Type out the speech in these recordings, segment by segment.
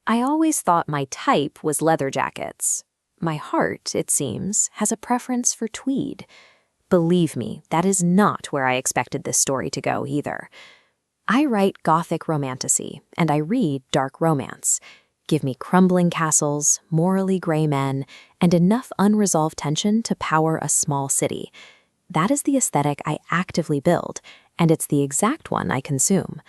I always thought my type was leather jackets. My heart, it seems, has a preference for tweed. Believe me, that is not where I expected this story to go either. I write gothic romantasy, and I read dark romance. Give me crumbling castles, morally gray men, and enough unresolved tension to power a small city. That is the aesthetic I actively build, and it's the exact one I consume.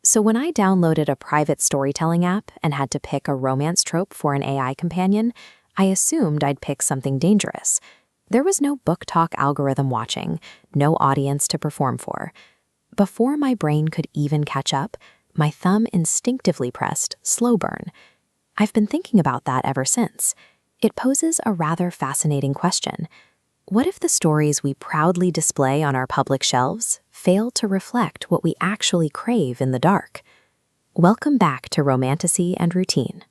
So when I downloaded a private storytelling app and had to pick a romance trope for an AI companion, I assumed I'd pick something dangerous. There was no book talk algorithm watching, no audience to perform for. Before my brain could even catch up, my thumb instinctively pressed slow burn. I've been thinking about that ever since. It poses a rather fascinating question. What if the stories we proudly display on our public shelves fail to reflect what we actually crave in the dark? Welcome back to Romantasy and Routine.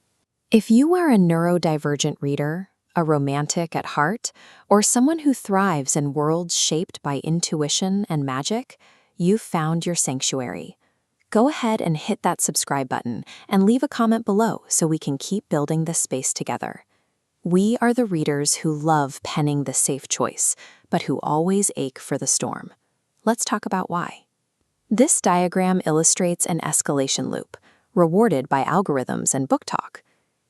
If you are a neurodivergent reader, a romantic at heart, or someone who thrives in worlds shaped by intuition and magic, you've found your sanctuary. Go ahead and hit that subscribe button and leave a comment below so we can keep building this space together. We are the readers who love penning the safe choice, but who always ache for the storm. Let's talk about why. This diagram illustrates an escalation loop, rewarded by algorithms and book talk.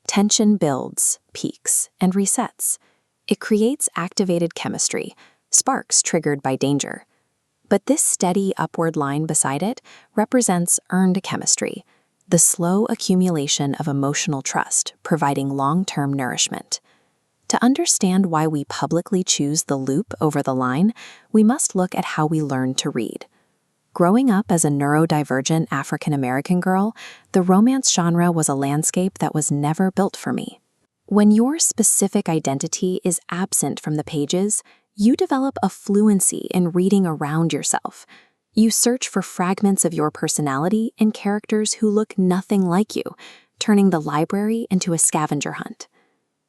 Tension builds, peaks, and resets. It creates activated chemistry, sparks triggered by danger. But this steady upward line beside it represents earned chemistry, the slow accumulation of emotional trust, providing long-term nourishment. To understand why we publicly choose the loop over the line, we must look at how we learn to read. Growing up as a neurodivergent African-American girl, the romance genre was a landscape that was never built for me. When your specific identity is absent from the pages, you develop a fluency in reading around yourself. You search for fragments of your personality in characters who look nothing like you, turning the library into a scavenger hunt.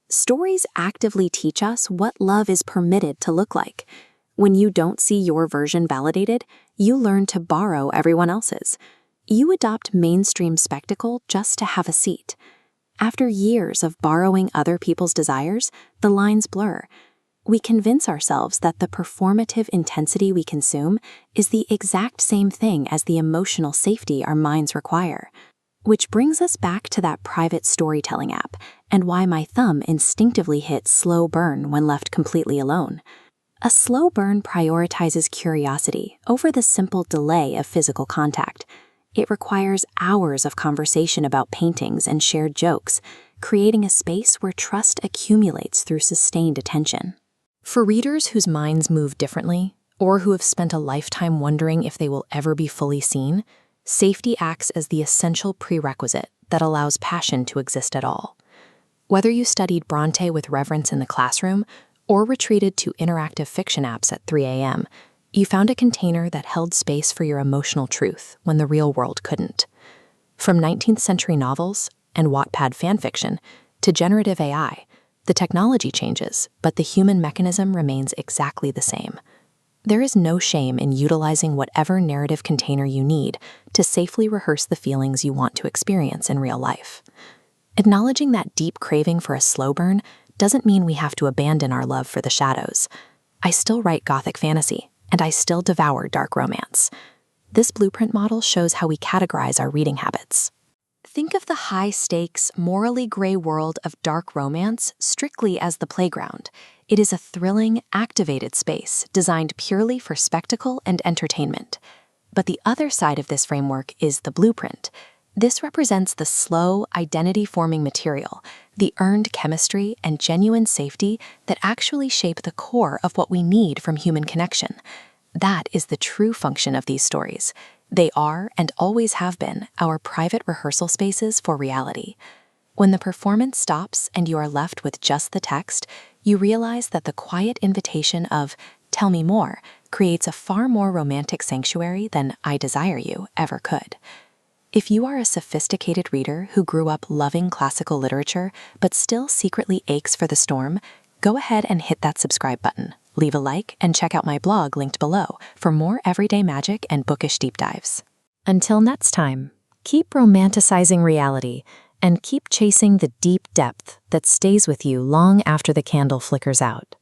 Stories actively teach us what love is permitted to look like. When you don't see your version validated, you learn to borrow everyone else's. You adopt mainstream spectacle just to have a seat. After years of borrowing other people's desires, the lines blur. We convince ourselves that the performative intensity we consume is the exact same thing as the emotional safety our minds require. Which brings us back to that private storytelling app and why my thumb instinctively hit slow burn when left completely alone. A slow burn prioritizes curiosity over the simple delay of physical contact. It requires hours of conversation about paintings and shared jokes, creating a space where trust accumulates through sustained attention. For readers whose minds move differently, or who have spent a lifetime wondering if they will ever be fully seen, safety acts as the essential prerequisite that allows passion to exist at all. Whether you studied Bronte with reverence in the classroom or retreated to interactive fiction apps at 3 a.m., you found a container that held space for your emotional truth when the real world couldn't. From 19th century novels and Wattpad fanfiction to generative AI, the technology changes, but the human mechanism remains exactly the same. There is no shame in utilizing whatever narrative container you need to safely rehearse the feelings you want to experience in real life. Acknowledging that deep craving for a slow burn doesn't mean we have to abandon our love for the shadows. I still write gothic fantasy, and I still devour dark romance. This blueprint model shows how we categorize our reading habits. Think of the high-stakes, morally gray world of dark romance strictly as the playground. It is a thrilling, activated space designed purely for spectacle and entertainment. But the other side of this framework is the blueprint. This represents the slow, identity-forming material, the earned chemistry and genuine safety that actually shape the core of what we need from human connection. That is the true function of these stories. They are, and always have been, our private rehearsal spaces for reality. When the performance stops and you are left with just the text, you realize that the quiet invitation of, "Tell me more," creates a far more romantic sanctuary than "I desire you" ever could. If you are a sophisticated reader who grew up loving classical literature but still secretly aches for the storm, go ahead and hit that subscribe button. Leave a like and check out my blog linked below for more everyday magic and bookish deep dives. Until next time, keep romanticizing reality and keep chasing the deep depth that stays with you long after the candle flickers out.